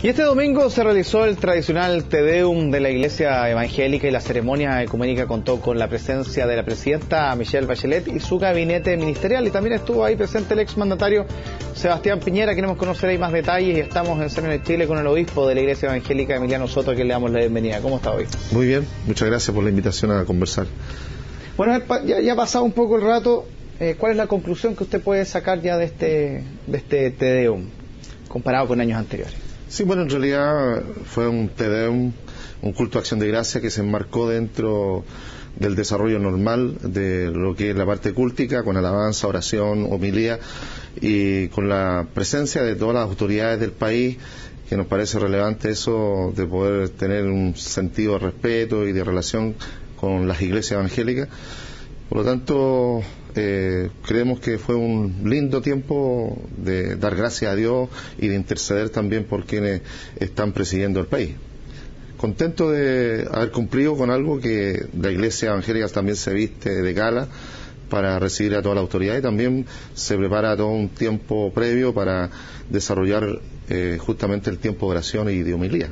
Y este domingo se realizó el tradicional Te Deum de la Iglesia Evangélica y la ceremonia ecuménica contó con la presencia de la presidenta Michelle Bachelet y su gabinete ministerial. Y también estuvo ahí presente el exmandatario Sebastián Piñera. Queremos conocer ahí más detalles y estamos en CNN Chile con el obispo de la Iglesia Evangélica, Emiliano Soto, a quien le damos la bienvenida. ¿Cómo está hoy? Muy bien, muchas gracias por la invitación a conversar. Bueno, ya ha pasado un poco el rato. ¿Cuál es la conclusión que usted puede sacar ya de este Te Deum comparado con años anteriores? Sí, bueno, en realidad fue un Te Deum, un culto de acción de gracia que se enmarcó dentro del desarrollo normal de lo que es la parte cúltica, con alabanza, oración, homilía, y con la presencia de todas las autoridades del país, que nos parece relevante eso de poder tener un sentido de respeto y de relación con las iglesias evangélicas. Por lo tanto, creemos que fue un lindo tiempo de dar gracias a Dios y de interceder también por quienes están presidiendo el país. Contento de haber cumplido con algo que la Iglesia Evangélica también se viste de gala para recibir a toda la autoridad y también se prepara todo un tiempo previo para desarrollar justamente el tiempo de oración y de homilía.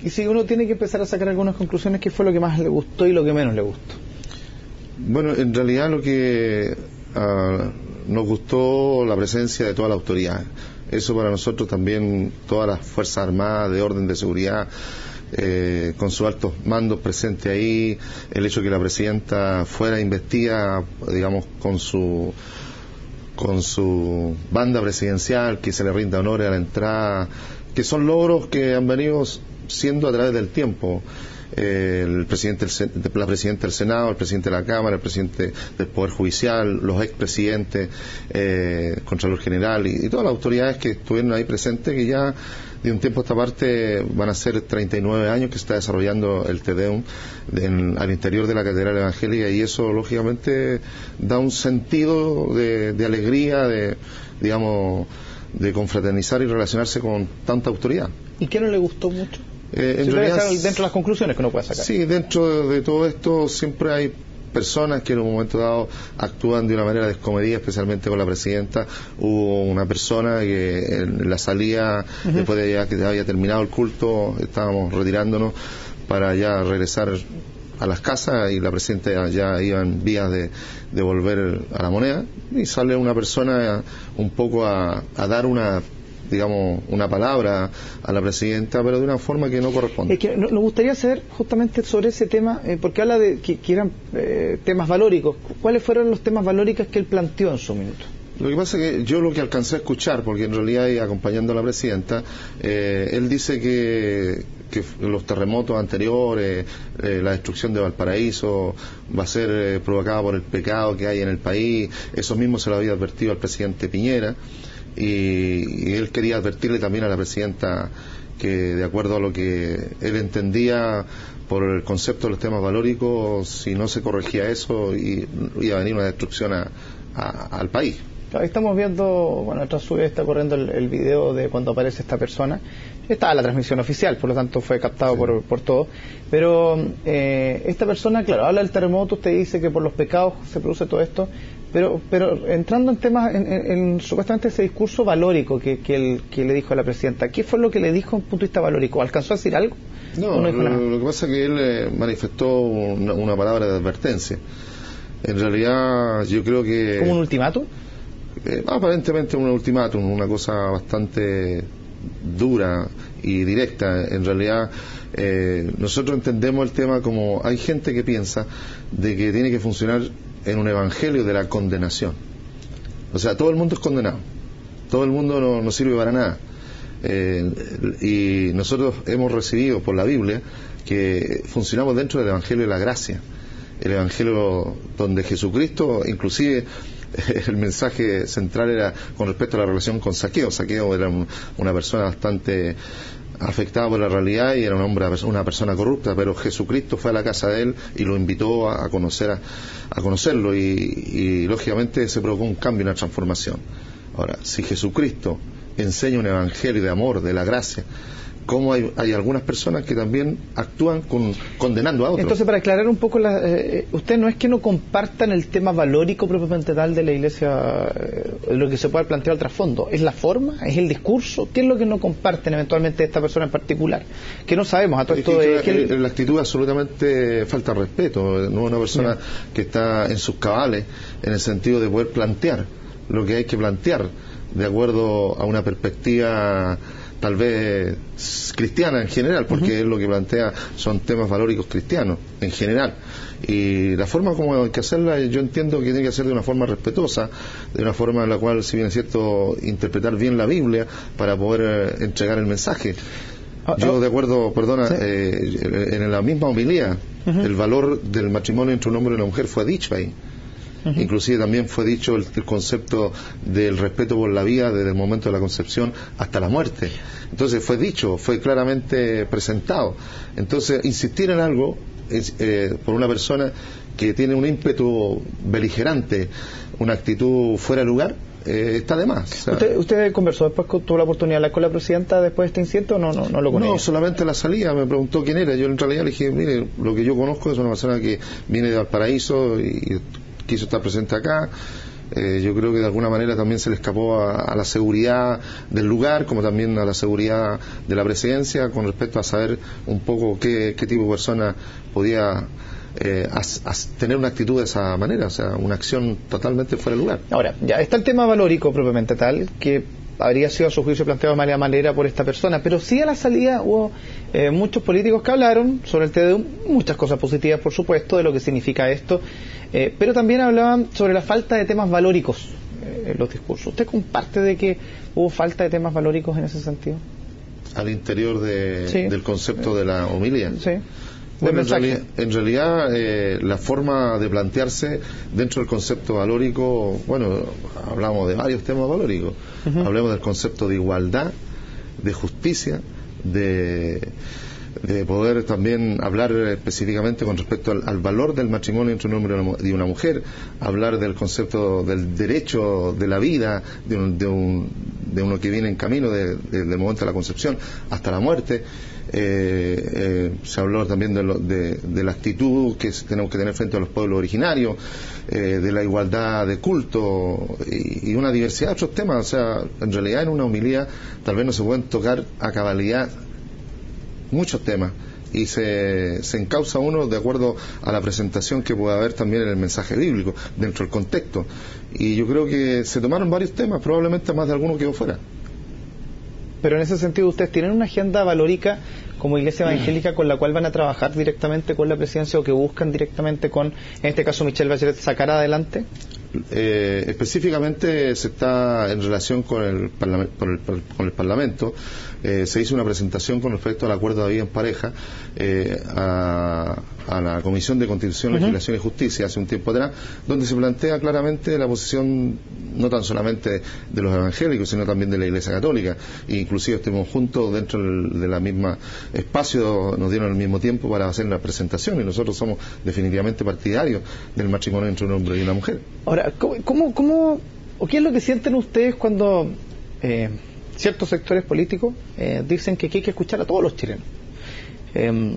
Y si uno tiene que empezar a sacar algunas conclusiones, ¿qué fue lo que más le gustó y lo que menos le gustó? Bueno, en realidad lo que nos gustó la presencia de toda la autoridad. Eso para nosotros también, todas las Fuerzas Armadas de orden de seguridad, con sus altos mandos presentes ahí, el hecho de que la presidenta fuera investida, digamos, con su banda presidencial, que se le rinda honores a la entrada, que son logros que han venido siendo a través del tiempo. La presidenta del Senado, el presidente de la Cámara, el presidente del Poder Judicial, los expresidentes, Contralor General y todas las autoridades que estuvieron ahí presentes, que ya de un tiempo a esta parte van a ser 39 años que se está desarrollando el Te Deum al interior de la Catedral Evangélica, y eso lógicamente da un sentido de alegría, digamos, de confraternizar y relacionarse con tanta autoridad. ¿Y qué no le gustó mucho? En realidad, dentro de las conclusiones que uno puede sacar. Sí, dentro de todo esto siempre hay personas que en un momento dado actúan de una manera descomedida, especialmente con la presidenta. Hubo una persona que en la salida, después de que había terminado el culto, estábamos retirándonos para ya regresar a las casas y la presidenta ya iba en vías de volver a la moneda, y sale una persona un poco a dar una palabra a la presidenta, pero de una forma que no corresponde. Es que nos gustaría saber justamente sobre ese tema, porque habla de que eran temas valóricos. ¿Cuáles fueron los temas valóricos que él planteó en su minuto? Lo que pasa es que yo lo que alcancé a escuchar, porque en realidad acompañando a la presidenta, él dice que los terremotos anteriores, la destrucción de Valparaíso va a ser provocada por el pecado que hay en el país. Eso mismo se lo había advertido al presidente Piñera. Y él quería advertirle también a la presidenta que, de acuerdo a lo que él entendía por el concepto de los temas valóricos, si no se corregía eso, iba a venir una destrucción al país. Ahí estamos viendo, bueno, atrás suya está corriendo el video de cuando aparece esta persona. Estaba la transmisión oficial, por lo tanto fue captado por todo. Pero esta persona, claro, habla del terremoto, usted dice que por los pecados se produce todo esto. Pero entrando en temas, en supuestamente ese discurso valórico que le dijo a la presidenta, ¿qué fue lo que le dijo desde un punto de vista valórico? ¿Alcanzó a decir algo? No, lo que pasa es que él manifestó una palabra de advertencia. En realidad yo creo que... ¿Como un ultimátum? Aparentemente un ultimátum, una cosa bastante dura y directa. En realidad nosotros entendemos el tema como hay gente que piensa de que tiene que funcionar en un evangelio de la condenación. O sea, todo el mundo es condenado, todo el mundo no sirve para nada, y nosotros hemos recibido por la Biblia que funcionamos dentro del evangelio de la gracia, el evangelio donde Jesucristo, inclusive el mensaje central era con respecto a la relación con Zaqueo. Zaqueo era una persona bastante afectada por la realidad y era una persona corrupta, pero Jesucristo fue a la casa de él y lo invitó a conocerlo, y lógicamente se provocó un cambio, una transformación. Ahora, si Jesucristo enseña un evangelio de amor, de la gracia, cómo hay algunas personas que también actúan condenando a otros. Entonces, para aclarar un poco, usted no es que no compartan el tema valórico propiamente tal de la Iglesia, lo que se puede plantear al trasfondo. ¿Es la forma? ¿Es el discurso? ¿Qué es lo que no comparten eventualmente esta persona en particular? Que no sabemos. A todo esto la actitud absolutamente falta de respeto. No es una persona que está en sus cabales en el sentido de poder plantear lo que hay que plantear de acuerdo a una perspectiva tal vez cristiana en general, porque es lo que plantea son temas valóricos cristianos en general, y la forma como hay que hacerla, yo entiendo que tiene que ser de una forma respetuosa, de una forma en la cual, si bien es cierto, interpretar bien la Biblia para poder entregar el mensaje. Yo de acuerdo, perdona, en la misma homilía el valor del matrimonio entre un hombre y una mujer fue dicho ahí. Inclusive también fue dicho el concepto del respeto por la vida desde el momento de la concepción hasta la muerte. Entonces fue dicho, fue claramente presentado. Entonces insistir en algo por una persona que tiene un ímpetu beligerante, una actitud fuera de lugar, está de más. O sea, ¿Usted conversó después, tuvo la oportunidad de hablar con la presidenta después de este incidente o no lo conocía? No, solamente la salida, me preguntó quién era. Yo en realidad le dije, mire, lo que yo conozco es una persona que viene de Valparaíso y quiso estar presente acá. Yo creo que de alguna manera también se le escapó a la seguridad del lugar, como también a la seguridad de la presidencia, con respecto a saber un poco qué tipo de persona podía tener una actitud de esa manera, o sea, una acción totalmente fuera de lugar. Ahora, ya está el tema valórico propiamente tal, que habría sido a su juicio planteado de manera malera por esta persona, pero sí a la salida hubo muchos políticos que hablaron sobre el TDU, muchas cosas positivas por supuesto de lo que significa esto, pero también hablaban sobre la falta de temas valóricos en los discursos. ¿Usted comparte de que hubo falta de temas valóricos en ese sentido? Al interior del concepto de la homilía. Sí. Bueno, en realidad la forma de plantearse dentro del concepto valórico, bueno, hablamos de varios temas valóricos. Hablemos del concepto de igualdad, de justicia, de poder también hablar específicamente con respecto al valor del matrimonio entre un hombre y una mujer, hablar del concepto del derecho de la vida de uno que viene en camino del momento de la concepción hasta la muerte. Se habló también de la actitud que tenemos que tener frente a los pueblos originarios, de la igualdad de culto y una diversidad de otros temas. O sea, en realidad en una homilía tal vez no se pueden tocar a cabalidad muchos temas y se encausa uno de acuerdo a la presentación que puede haber también en el mensaje bíblico dentro del contexto, y yo creo que se tomaron varios temas, probablemente más de alguno quedó fuera. Pero en ese sentido, ¿ustedes tienen una agenda valórica como Iglesia Evangélica con la cual van a trabajar directamente con la presidencia o que buscan directamente con, en este caso, Michelle Bachelet, sacar adelante? Específicamente se está en relación con el Parlamento. Se hizo una presentación con respecto al acuerdo de vida en pareja a la Comisión de Constitución, Legislación y Justicia hace un tiempo atrás, donde se plantea claramente la posición no tan solamente de los evangélicos, sino también de la Iglesia Católica. E inclusive estuvimos juntos dentro de la misma espacio, nos dieron el mismo tiempo para hacer la presentación, y nosotros somos definitivamente partidarios del matrimonio entre un hombre y una mujer. Ahora, ¿cómo o qué es lo que sienten ustedes cuando ciertos sectores políticos dicen que hay que escuchar a todos los chilenos?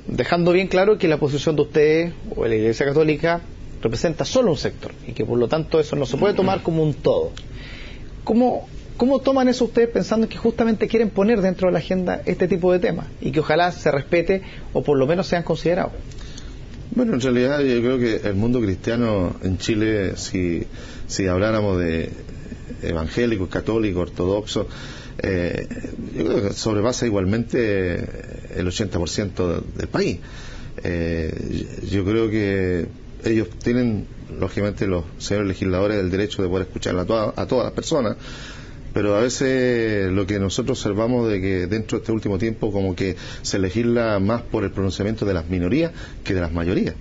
Dejando bien claro que la posición de ustedes o de la Iglesia Católica representa solo un sector y que por lo tanto eso no se puede tomar como un todo. ¿Cómo toman eso ustedes pensando en que justamente quieren poner dentro de la agenda este tipo de temas y que ojalá se respete o por lo menos sean considerados? Bueno, en realidad yo creo que el mundo cristiano en Chile, si habláramos de evangélicos, católicos, ortodoxos, yo creo que sobrepasa igualmente el 80% del país. Yo creo que ellos tienen, lógicamente, los señores legisladores, el derecho de poder escuchar a todas las personas, pero a veces lo que nosotros observamos de que dentro de este último tiempo como que se legisla más por el pronunciamiento de las minorías que de las mayorías.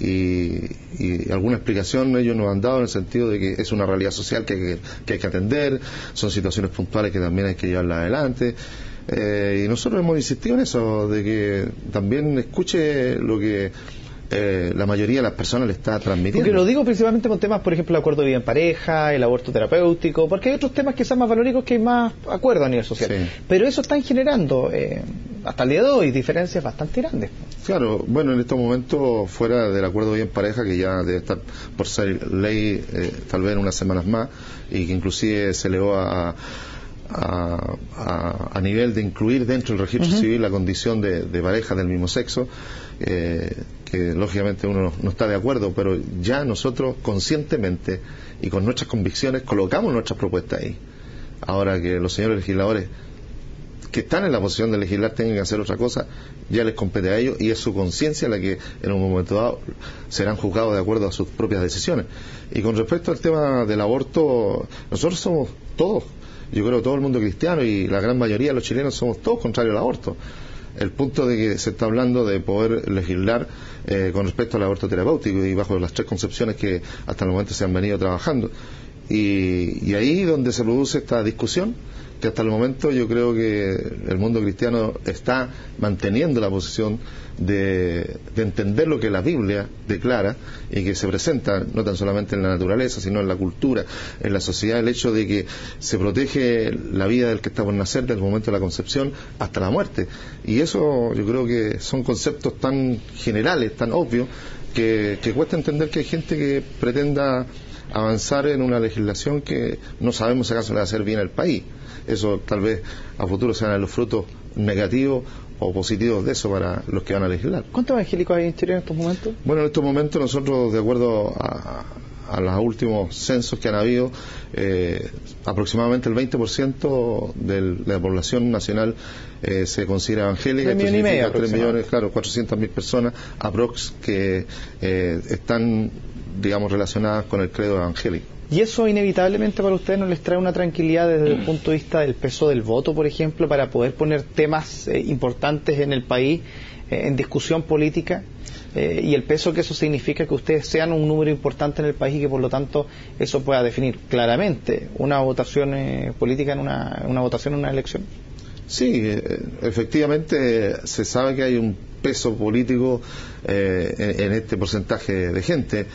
Y alguna explicación ellos nos han dado en el sentido de que es una realidad social que hay que atender, son situaciones puntuales que también hay que llevarlas adelante, y nosotros hemos insistido en eso, de que también escuche lo que la mayoría de las personas le está transmitiendo. Porque lo digo principalmente con temas, por ejemplo, el acuerdo de vida en pareja, el aborto terapéutico, porque hay otros temas que son más valóricos, que hay más acuerdo a nivel social. Sí. Pero eso están generando hasta el día de hoy diferencias bastante grandes. Claro, bueno, en estos momentos, fuera del acuerdo bien pareja, que ya debe estar por ser ley tal vez en unas semanas más, y que inclusive se elevó a nivel de incluir dentro del registro civil la condición de pareja del mismo sexo, que lógicamente uno no está de acuerdo, pero ya nosotros conscientemente y con nuestras convicciones colocamos nuestras propuestas ahí. Ahora que los señores legisladores que están en la posición de legislar tengan que hacer otra cosa, ya les compete a ellos, y es su conciencia la que en un momento dado serán juzgados de acuerdo a sus propias decisiones. Y con respecto al tema del aborto, nosotros somos todos, yo creo todo el mundo cristiano y la gran mayoría de los chilenos somos todos contrarios al aborto. El punto de que se está hablando de poder legislar con respecto al aborto terapéutico y bajo las 3 concepciones que hasta el momento se han venido trabajando. Y ahí donde se produce esta discusión, que hasta el momento yo creo que el mundo cristiano está manteniendo la posición de entender lo que la Biblia declara y que se presenta no tan solamente en la naturaleza, sino en la cultura, en la sociedad, el hecho de que se protege la vida del que está por nacer desde el momento de la concepción hasta la muerte. Y eso yo creo que son conceptos tan generales, tan obvios, que cuesta entender que hay gente que pretenda avanzar en una legislación que no sabemos si acaso le va a hacer bien al país. Eso tal vez a futuro sean los frutos negativos o positivos de eso para los que van a legislar. ¿Cuántos evangélicos hay en Chile en estos momentos? Bueno, en estos momentos nosotros, de acuerdo a los últimos censos que han habido, aproximadamente el 20% de la población nacional se considera evangélica. 3 millones, claro, 400.000 personas aprox que están, digamos, relacionadas con el credo evangélico. ¿Y eso inevitablemente para ustedes no les trae una tranquilidad desde el punto de vista del peso del voto, por ejemplo, para poder poner temas importantes en el país en discusión política? Y el peso que eso significa que ustedes sean un número importante en el país y que por lo tanto eso pueda definir claramente una votación política en una votación en una elección. Sí, efectivamente se sabe que hay un peso político en este porcentaje de gente,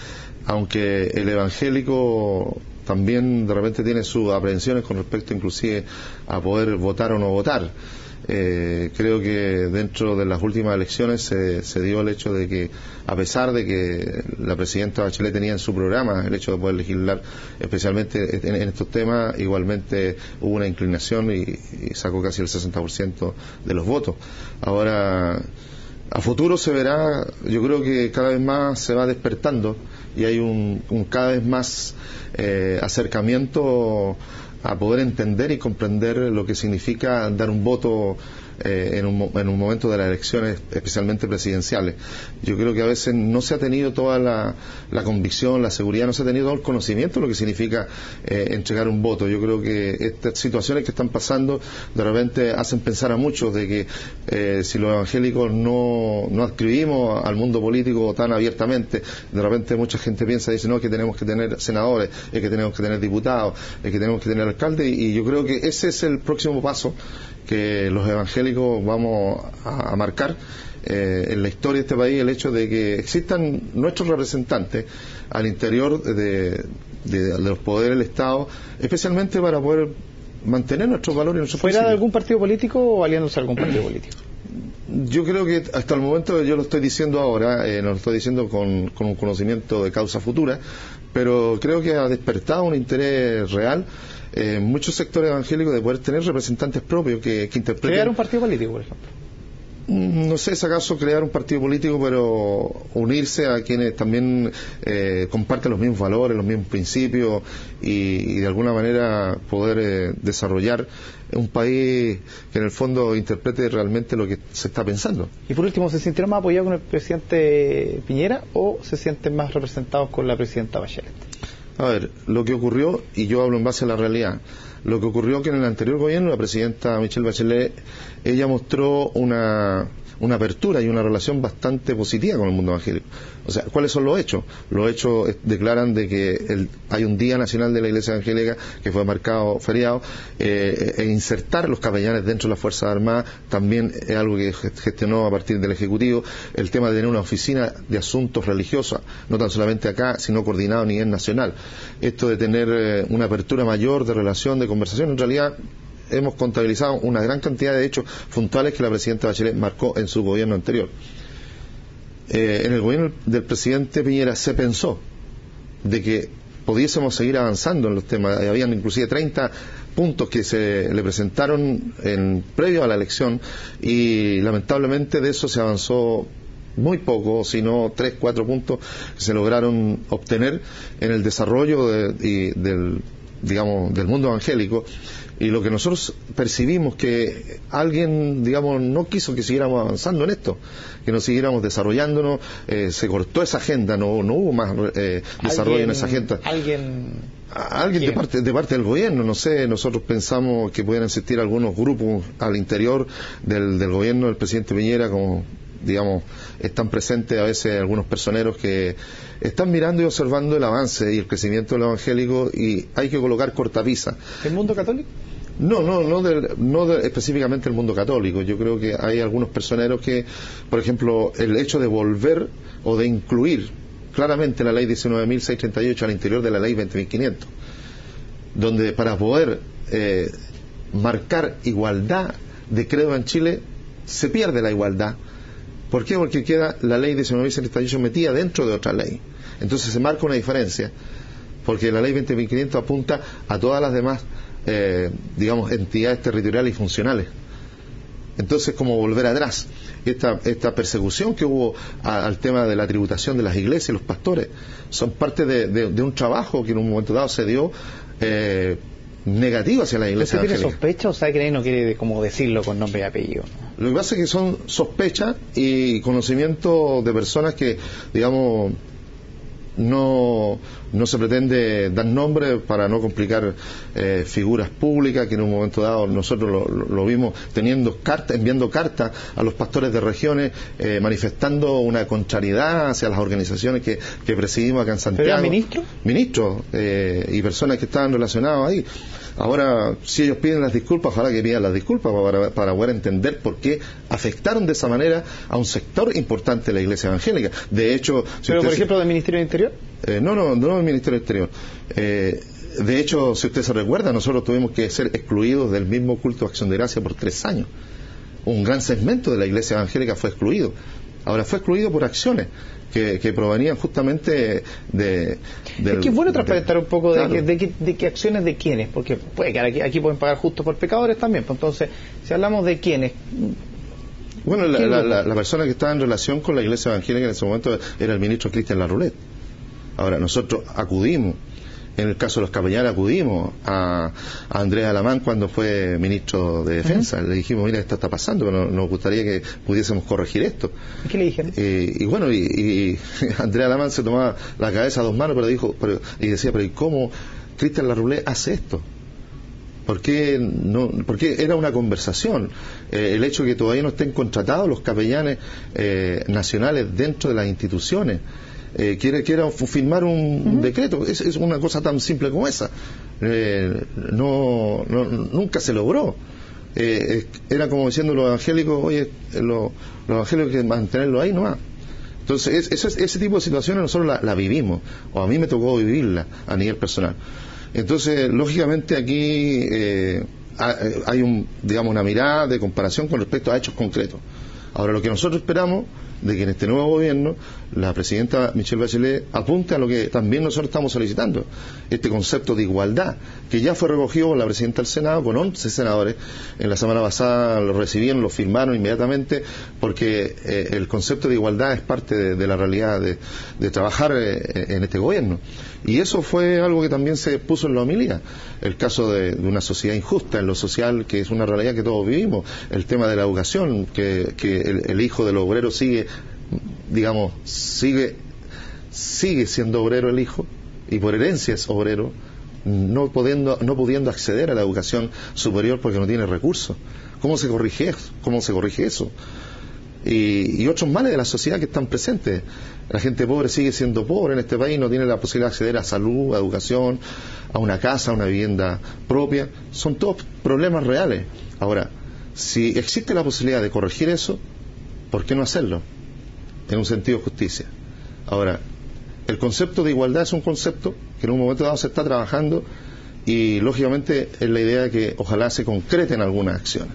aunque el evangélico también de repente tiene sus aprehensiones con respecto inclusive a poder votar o no votar. Creo que dentro de las últimas elecciones se dio el hecho de que, a pesar de que la presidenta Bachelet tenía en su programa el hecho de poder legislar especialmente en estos temas, igualmente hubo una inclinación y sacó casi el 60% de los votos. Ahora, a futuro se verá, yo creo que cada vez más se va despertando y hay un cada vez más acercamiento a poder entender y comprender lo que significa dar un voto en un momento de las elecciones, especialmente presidenciales. Yo creo que a veces no se ha tenido toda la convicción, la seguridad, no se ha tenido todo el conocimiento de lo que significa entregar un voto. Yo creo que estas situaciones que están pasando de repente hacen pensar a muchos de que si los evangélicos no adscribimos al mundo político tan abiertamente, de repente mucha gente piensa y dice, no, que tenemos que tener senadores, que tenemos que tener diputados, que tenemos que tener alcaldes, y yo creo que ese es el próximo paso que los evangélicos vamos a marcar en la historia de este país, el hecho de que existan nuestros representantes al interior de los poderes del Estado, especialmente para poder mantener nuestros valores y nuestros ¿Fuera principios. de algún partido político o aliándose a algún partido político? Yo creo que hasta el momento, yo lo estoy diciendo ahora, no lo estoy diciendo con un conocimiento de causa futura, pero creo que ha despertado un interés real muchos sectores evangélicos de poder tener representantes propios que interpreten. ¿Crear un partido político, por ejemplo? No sé si acaso crear un partido político, pero unirse a quienes también comparten los mismos valores, los mismos principios y de alguna manera poder desarrollar un país que en el fondo interprete realmente lo que se está pensando. Y por último, ¿se sintieron más apoyados con el presidente Piñera o se sienten más representados con la presidenta Bachelet? A ver, lo que ocurrió, y yo hablo en base a la realidad, lo que ocurrió que en el anterior gobierno la presidenta Michelle Bachelet, ella mostró una apertura y una relación bastante positiva con el mundo evangélico. O sea, ¿cuáles son los hechos? Los hechos declaran de que hay un Día Nacional de la Iglesia Evangélica que fue marcado feriado, e insertar los capellanes dentro de las Fuerzas Armadas también es algo que gestionó a partir del Ejecutivo. El tema de tener una oficina de asuntos religiosos, no tan solamente acá, sino coordinado a nivel nacional. Esto de tener una apertura mayor de relación, de conversación, en realidad hemos contabilizado una gran cantidad de hechos puntuales que la presidenta Bachelet marcó en su gobierno anterior. En el gobierno del presidente Piñera se pensó de que pudiésemos seguir avanzando en los temas. Habían inclusive 30 puntos que se le presentaron previo a la elección, y lamentablemente de eso se avanzó muy poco, sino 3, 4 puntos que se lograron obtener en el desarrollo del mundo evangélico. Y lo que nosotros percibimos, que alguien, no quiso que siguiéramos avanzando en esto, que nos siguiéramos desarrollándonos, se cortó esa agenda, no hubo más desarrollo en esa agenda. Alguien de parte del gobierno, no sé, nosotros pensamos que pueden existir algunos grupos al interior del gobierno del presidente Piñera, como están presentes a veces algunos personeros que están mirando y observando el avance y el crecimiento del evangélico, y hay que colocar cortapisa. ¿El mundo católico? No específicamente el mundo católico. Yo creo que hay algunos personeros que, por ejemplo, el hecho de volver o de incluir claramente la ley 19.638 al interior de la ley 20.500, donde para poder marcar igualdad de credo en Chile se pierde la igualdad. ¿Por qué? Porque queda la ley 19.638 metida dentro de otra ley. Entonces se marca una diferencia, porque la ley 20.500 apunta a todas las demás entidades territoriales y funcionales. Entonces, como volver atrás, esta persecución que hubo al tema de la tributación de las iglesias y los pastores, son parte de un trabajo que en un momento dado se dio negativo hacia la iglesia evangélica. ¿Usted tiene sospecha o sabe que nadie no quiere como decirlo con nombre y apellido? Lo que pasa es que son sospechas y conocimiento de personas que, no se pretende dar nombre para no complicar figuras públicas, que en un momento dado nosotros lo vimos enviando cartas a los pastores de regiones, manifestando una contrariedad hacia las organizaciones que presidimos acá en Santiago. ¿Pero era ministro? Ministros y personas que estaban relacionadas ahí. Ahora, si ellos piden las disculpas, ojalá que pidan las disculpas para poder entender por qué afectaron de esa manera a un sector importante de la iglesia evangélica. De hecho... ¿Pero, por ejemplo, del Ministerio del Interior? No del Ministerio del Exterior. De hecho, si usted se recuerda, nosotros tuvimos que ser excluidos del mismo culto de Acción de Gracia por 3 años. Un gran segmento de la iglesia evangélica fue excluido. Ahora fue excluido por acciones que provenían justamente de... Es que es bueno transparentar un poco claro. de qué acciones de quiénes, porque aquí pueden pagar justo por pecadores también. Pues entonces, si hablamos de quiénes... Bueno, la persona que estaba en relación con la iglesia evangélica en ese momento era el ministro Cristian Larroulet. Ahora, nosotros acudimos, en el caso de los capellanes, acudimos a Andrés Alamán cuando fue ministro de Defensa. Le dijimos, mira, esto está pasando, pero nos gustaría que pudiésemos corregir esto. ¿Y qué le dijeron? Y Andrés Alamán se tomaba la cabeza a 2 manos, y decía, ¿y cómo Cristian Larroulet hace esto? Porque era una conversación. El hecho de que todavía no estén contratados los capellanes nacionales dentro de las instituciones, quiere firmar un decreto, es una cosa tan simple como esa. Nunca se logró. Era como diciendo los evangélicos, oye, los evangélicos hay que mantenerlo ahí nomás. Entonces ese tipo de situaciones nosotros la vivimos, o a mí me tocó vivirla a nivel personal. Entonces, lógicamente aquí hay una mirada de comparación con respecto a hechos concretos. Ahora, lo que nosotros esperamos de que en este nuevo gobierno la presidenta Michelle Bachelet apunte a lo que también nosotros estamos solicitando, este concepto de igualdad, que ya fue recogido por la presidenta del Senado con 11 senadores. En la semana pasada lo recibieron, lo firmaron inmediatamente, porque el concepto de igualdad es parte de la realidad de trabajar en este gobierno. Y eso fue algo que también se puso en la homilía, el caso de una sociedad injusta en lo social, que es una realidad que todos vivimos, el tema de la educación, que el hijo del obrero sigue siendo obrero el hijo, y por herencia es obrero, no pudiendo acceder a la educación superior porque no tiene recursos. ¿Cómo se corrige eso? Y otros males de la sociedad que están presentes. La gente pobre sigue siendo pobre en este país, no tiene la posibilidad de acceder a salud, a educación, a una casa, a una vivienda propia. Son todos problemas reales. Ahora, si existe la posibilidad de corregir eso, ¿por qué no hacerlo? En un sentido de justicia. Ahora, el concepto de igualdad es un concepto que en un momento dado se está trabajando y lógicamente es la idea de que ojalá se concreten algunas acciones.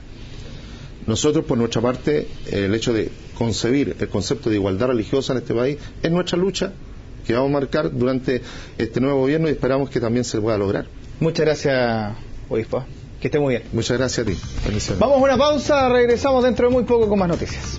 Nosotros, por nuestra parte, el hecho de concebir el concepto de igualdad religiosa en este país es nuestra lucha que vamos a marcar durante este nuevo gobierno y esperamos que también se pueda lograr. Muchas gracias, obispo. Que esté muy bien. Muchas gracias a ti. Bendiciones. Vamos a una pausa, regresamos dentro de muy poco con más noticias.